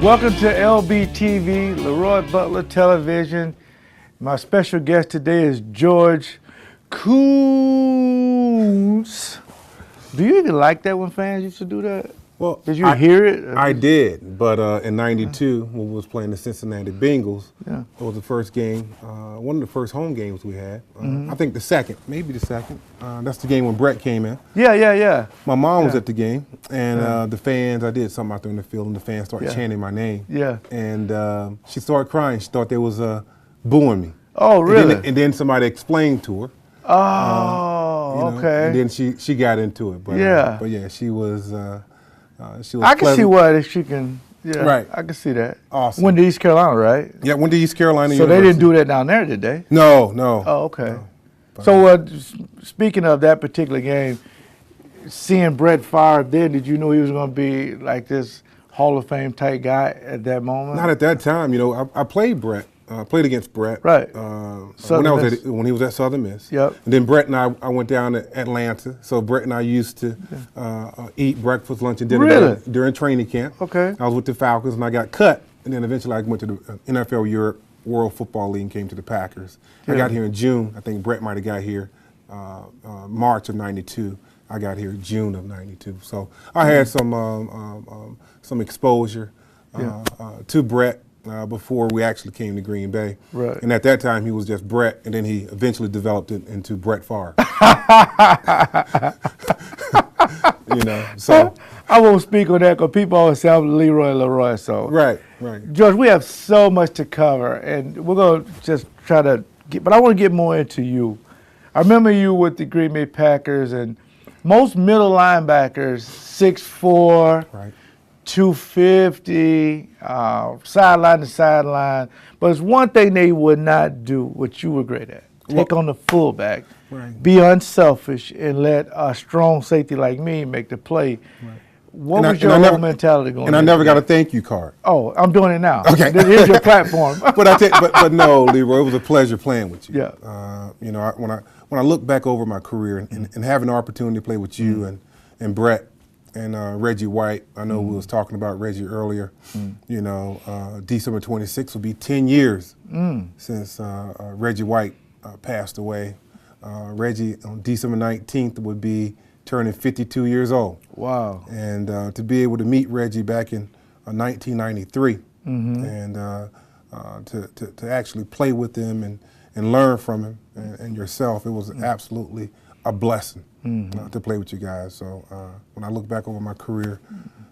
Welcome to LBTV, LeRoy Butler Television. My special guest today is George Koonce. Do you even like that when fans used to do that? Well, did you hear it? I did, but in '92, when we was playing the Cincinnati Bengals, Yeah. it was the first game, one of the first home games we had. I think the second, maybe the second. That's the game when Brett came in. Yeah. My mom was at the game, and the fans, I did something out there in the field, and the fans started chanting my name. Yeah. And she started crying. She thought they was booing me. Oh, really? And then somebody explained to her. Okay. And then she got into it. But, Yeah. But yeah, she was I can see why she can. Yeah, right. I can see that. Awesome. Went to East Carolina, right? Yeah, went to East Carolina So University. they didn't do that down there, did they? No. Oh, okay. No. So speaking of that particular game, seeing Brett Favre then, did you know he was going to be like this Hall of Fame type guy at that moment? Not at that time. You know, I played Brett. Played against Brett. Right. When he was at Southern Miss. Yep. And then Brett and I went down to Atlanta. So Brett and I used to eat breakfast, lunch, and dinner during training camp. Okay. I was with the Falcons, and I got cut. And then eventually I went to the NFL Europe World Football League and came to the Packers. Yeah. I got here in June. I think Brett might have got here March of '92. I got here June of '92. So I had some exposure to Brett. Before we actually came to Green Bay. Right. And at that time, he was just Brett, and then he eventually developed it into Brett Favre. So. I won't speak on that because people always say I'm LeRoy. So. Right. George, we have so much to cover, and we're going to just try to get, but I want to get more into you. I remember you with the Green Bay Packers, and most middle linebackers, 6'4", Right. 250, sideline to sideline. But it's one thing they would not do, what you were great at. Take on the fullback, be unselfish, and let a strong safety like me make the play. Right. What was your whole mentality going on? And I never got a thank you card. Oh, I'm doing it now. Okay. Here's your platform. but no, LeRoy, it was a pleasure playing with you. Yeah. When I look back over my career and having the opportunity to play with you and Brett, and Reggie White, I know we was talking about Reggie earlier. December 26th will be 10 years since Reggie White passed away. Reggie on December 19th would be turning 52 years old. Wow. And to be able to meet Reggie back in 1993 and to actually play with him and learn from him and yourself, it was absolutely a blessing to play with you guys. So when I look back over my career,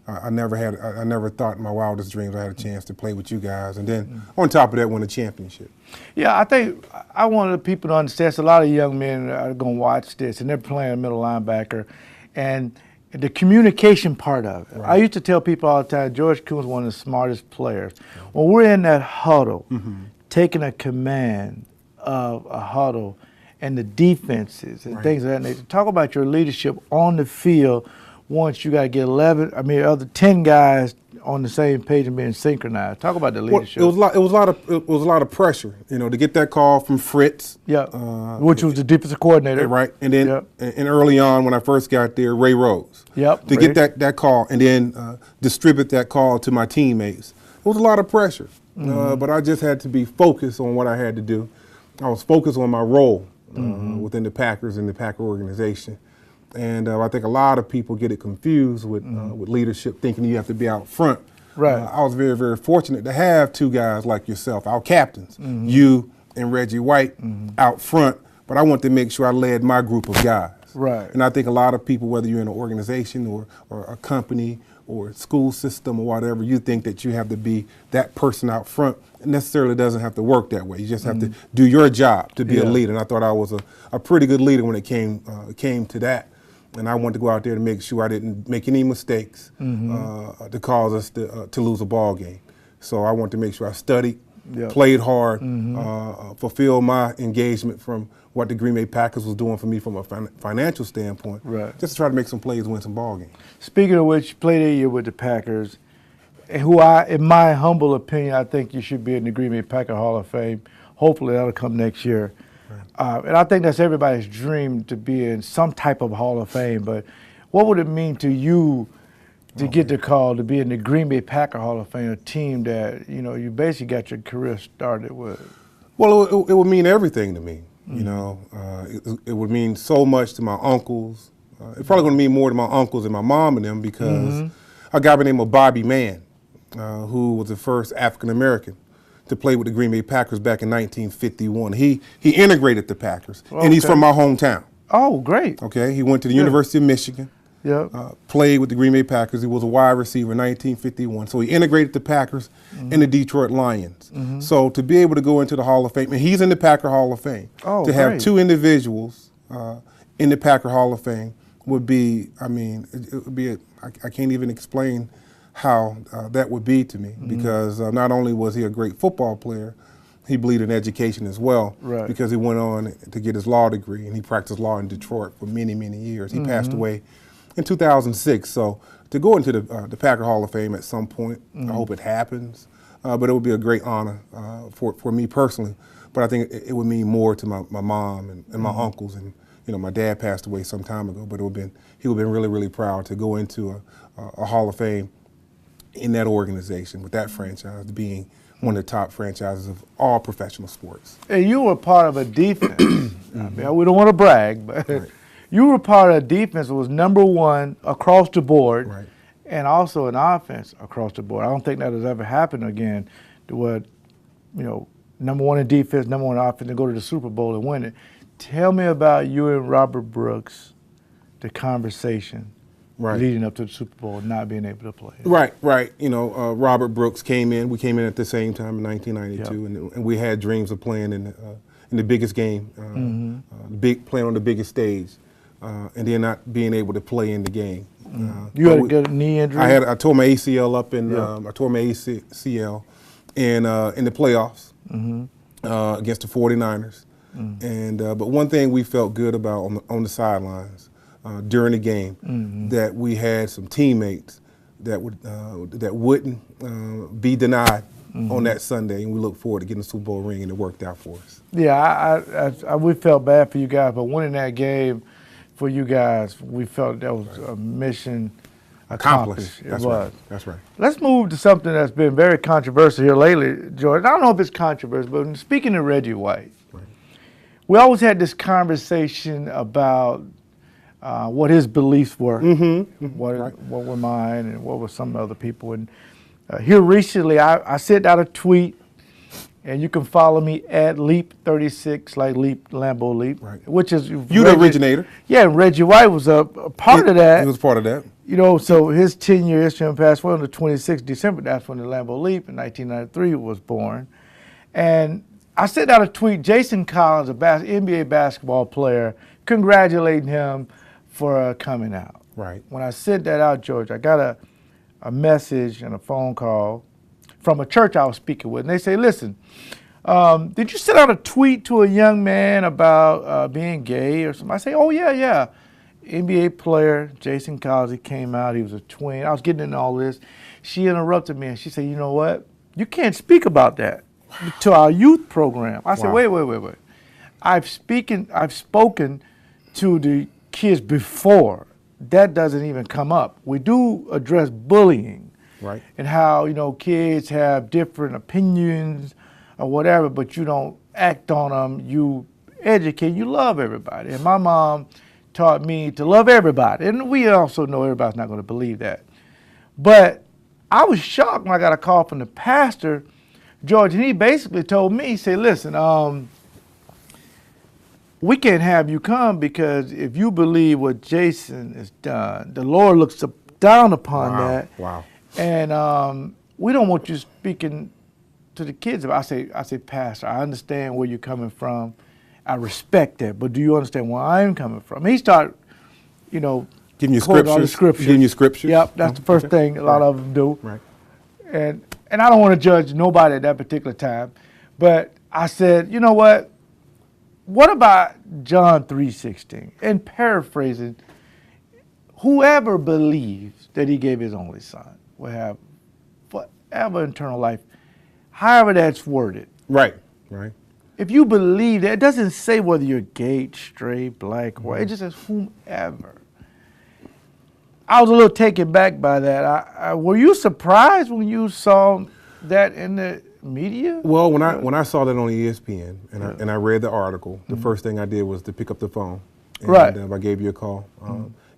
I never thought in my wildest dreams I had a chance to play with you guys, and then on top of that, win a championship. Yeah, I think I wanted people to understand. So a lot of young men are going to watch this, and they're playing middle linebacker, and the communication part of it. Right. I used to tell people all the time, George Koonce is one of the smartest players. When we're in that huddle, taking a command of a huddle, and the defenses and things of that nature. Talk about your leadership on the field once you got to get 10 guys on the same page and being synchronized. Talk about the leadership. Well, it was a lot of pressure, to get that call from Fritz. Yeah, which was the defensive coordinator. Right, and then and early on when I first got there, Ray Rose. Yep. To get that call and then distribute that call to my teammates. It was a lot of pressure, but I just had to be focused on what I had to do. I was focused on my role. Within the Packers and the Packer organization. And I think a lot of people get it confused with leadership, thinking you have to be out front. Right. I was very, very fortunate to have two guys like yourself, our captains, you and Reggie White out front, but I wanted to make sure I led my group of guys. Right. And I think a lot of people, whether you're in an organization or a company or a school system or whatever, you think that you have to be that person out front. It necessarily doesn't have to work that way. You just have to do your job to be a leader. And I thought I was a pretty good leader when it came to that. And I wanted to go out there to make sure I didn't make any mistakes to cause us to lose a ball game. So I wanted to make sure I studied, played hard, fulfilled my engagement from what the Green Bay Packers was doing for me from a financial standpoint, just to try to make some plays, win some ball games. Speaking of which, you played a year with the Packers, who in my humble opinion, I think you should be in the Green Bay Packer Hall of Fame. Hopefully that'll come next year. And I think that's everybody's dream, to be in some type of Hall of Fame. But what would it mean to you to get the call to be in the Green Bay Packer Hall of Fame, a team that, you know, you basically got your career started with? Well, it would mean everything to me. You know, it would mean so much to my uncles. It's probably going to mean more to my uncles and my mom and them because a guy by the name of Bobby Mann, who was the first African American to play with the Green Bay Packers back in 1951. He integrated the Packers, and he's from my hometown. Oh, great. Okay, he went to the University of Michigan. Played with the Green Bay Packers. He was a wide receiver in 1951. So he integrated the Packers and the Detroit Lions. So to be able to go into the Hall of Fame, and he's in the Packer Hall of Fame, to have two individuals in the Packer Hall of Fame would be, I mean, it would be, I can't even explain how that would be to me because not only was he a great football player, he believed in education as well because he went on to get his law degree and he practiced law in Detroit for many, many years. He passed away in 2006. So to go into the Packer Hall of Fame at some point, I hope it happens. But it would be a great honor for me personally. But I think it would mean more to my mom and my uncles. And you know, my dad passed away some time ago, but he would have been really, really proud to go into a Hall of Fame in that organization with that franchise being one of the top franchises of all professional sports. And you were part of a defense. I mean, we don't want to brag, but you were part of a defense that was #1 across the board, and also an offense across the board. I don't think that has ever happened again to what, you know, #1 in defense, #1 in offense, and go to the Super Bowl and win it. Tell me about you and Robert Brooks, the conversation leading up to the Super Bowl, not being able to play. Right. You know, Robert Brooks came in. We came in at the same time in 1992, and we had dreams of playing in the biggest game, playing on the biggest stage, and then not being able to play in the game. You had a good knee injury? I tore my ACL up in I tore my ACL in the playoffs against the 49ers. And but one thing we felt good about on the sidelines during the game that we had some teammates that wouldn't be denied on that Sunday, and we look forward to getting the Super Bowl ring, and it worked out for us. Yeah, we felt bad for you guys, but winning that game for you guys, we felt that was a mission accomplished. That's it was. Right. That's right. Let's move to something that's been very controversial here lately, George. I don't know if it's controversial, but speaking of Reggie White, we always had this conversation about what his beliefs were, what were mine, and what were some other people. And here recently, I sent out a tweet, and you can follow me at Leap36, like Leap, Lambeau Leap, which is you the originator. Yeah, and Reggie White was a part of that. He was part of that. You know, so his 10-year history passed away on the 26th of December. That's when the Lambeau Leap in 1993 was born. And I sent out a tweet, Jason Collins, a NBA basketball player, congratulating him for coming out. When I sent that out, George, I got a message and a phone call from a church I was speaking with. And they say, listen, did you send out a tweet to a young man about being gay or something? I say, oh, yeah. NBA player, Jason Collins, he came out. He was a twin. I was getting into all this. She interrupted me, and she said, you know what? You can't speak about that to our youth program. I said, wait. I've spoken to the kids before. That doesn't even come up. We do address bullying and how, you know, kids have different opinions or whatever, but you don't act on them. You educate, you love everybody. And my mom taught me to love everybody. And we also know everybody's not going to believe that. But I was shocked when I got a call from the pastor, George, and he basically told me, he said, listen, we can't have you come because if you believe what Jason has done, the Lord looks down upon that. And we don't want you speaking to the kids. I say, Pastor, I understand where you're coming from. I respect that, but do you understand where I'm coming from? He started, you know, giving you scriptures. Giving you scriptures. Yep, that's the first thing a lot of them do. And I don't want to judge nobody at that particular time, but I said, you know what? What about John 3:16? And paraphrasing, whoever believes that he gave his only son will have forever eternal life, however that's worded. Right. If you believe that, it doesn't say whether you're gay, straight, black, white. It just says whomever. I was a little taken back by that. Were you surprised when you saw that in the media? Well, when I saw that on ESPN and I read the article, the first thing I did was to pick up the phone. And Right. I gave you a call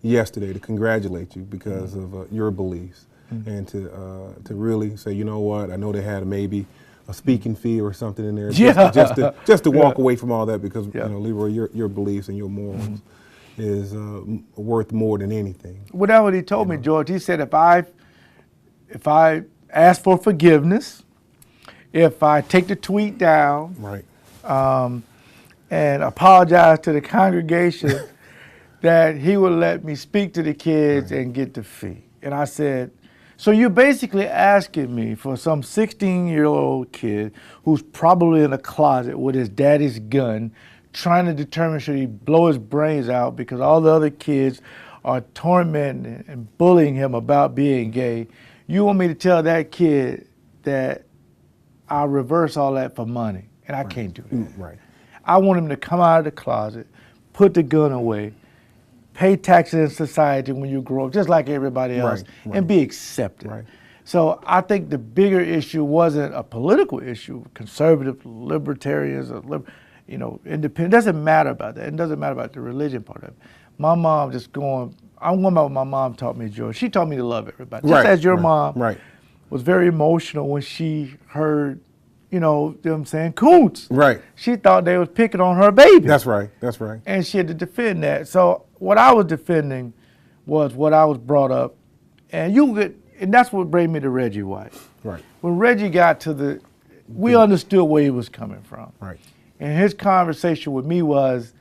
yesterday to congratulate you because of your beliefs and to really say, you know what, I know they had maybe a speaking fee or something in there, just to walk away from all that because you know, LeRoy, your beliefs and your morals is worth more than anything. Well, that's what he told me, George. He said if I ask for forgiveness, if I take the tweet down, Right. And apologize to the congregation, that he would let me speak to the kids and get the fee. And I said, so you're basically asking me for some 16-year-old kid who's probably in a closet with his daddy's gun, trying to determine should he blow his brains out because all the other kids are tormenting and bullying him about being gay. You want me to tell that kid that I'll reverse all that for money, and I can't do that. Right. I want him to come out of the closet, put the gun away, pay taxes in society when you grow up, just like everybody else, and be accepted. Right. So I think the bigger issue wasn't a political issue, conservative, libertarians, or independent. It doesn't matter about that. It doesn't matter about the religion part of it. My mom I'm going about what my mom taught me, George. She taught me to love everybody. Just as your mom was very emotional when she heard, them saying Koonce. Right. She thought they was picking on her baby. That's right. That's right. And she had to defend that. So what I was defending was what I was brought up, and that's what brought me to Reggie White. Right. When Reggie got to we understood where he was coming from. Right. And his conversation with me was,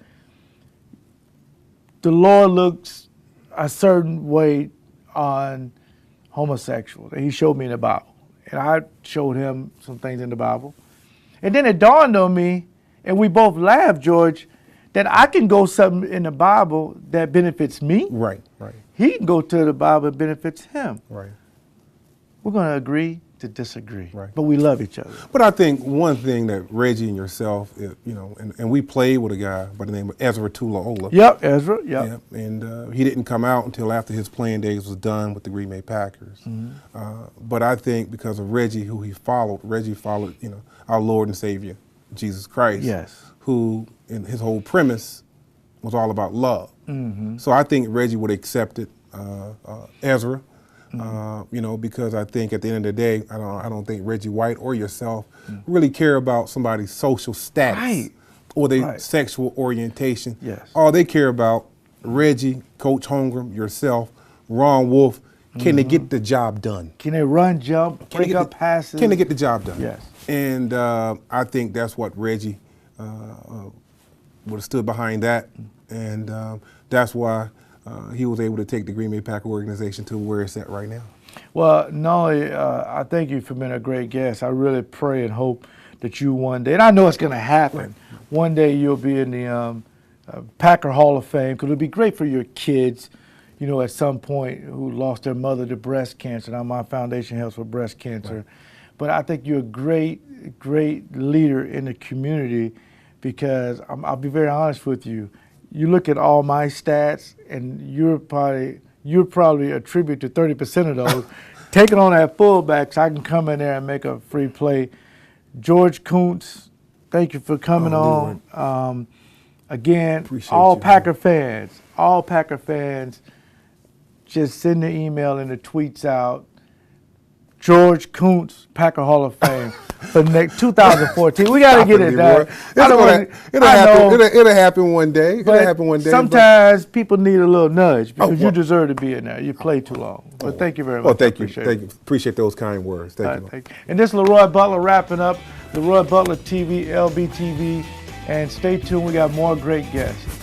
the Lord looks a certain way on homosexuals. And he showed me in the Bible. And I showed him some things in the Bible. And then it dawned on me, and we both laughed, George, that I can go something in the Bible that benefits me. Right, right. He can go to the Bible that benefits him. Right. We're going to agree to disagree. Right. But we love each other. But I think one thing that Reggie and yourself, and we played with a guy by the name of Ezra Tulola. Yep, Ezra, yep. And he didn't come out until after his playing days was done with the Green Bay Packers. But I think because of Reggie, who Reggie followed, our Lord and Savior, Jesus Christ. Yes. Who, in his whole premise, was all about love. So I think Reggie would have accepted Ezra. Because I think at the end of the day, I don't think Reggie White or yourself really care about somebody's social status or their sexual orientation. Yes. All they care about, Reggie, Coach Holmgren, yourself, Ron Wolf, can they get the job done? Can they run, jump, break up passes? Can they get the job done? Yes. And I think that's what Reggie would have stood behind that. And that's why he was able to take the Green Bay Packer organization to where it's at right now. Well, Nolly, I thank you for being a great guest. I really pray and hope that you one day, and I know it's going to happen, one day you'll be in the Packer Hall of Fame, because it would be great for your kids, at some point, who lost their mother to breast cancer. Now, my foundation helps with breast cancer. But I think you're a great, great leader in the community, because I'll be very honest with you. You look at all my stats, and you're probably attribute to 30% of those. Taking on that fullback, so I can come in there and make a free play. George Koonce, thank you for coming on. Again, Appreciate all you, Packer fans, just send the email and the tweets out. George Koonce, Packer Hall of Fame for next 2014. We got to get it done. It'll happen one day. It'll happen one day. Sometimes people need a little nudge, because you deserve to be in there. You played too long. But thank you very much. Well, thank you. Appreciate those kind words. Thank you. Thank you. And this is LeRoy Butler wrapping up LeRoy Butler TV, LBTV. And stay tuned. We got more great guests.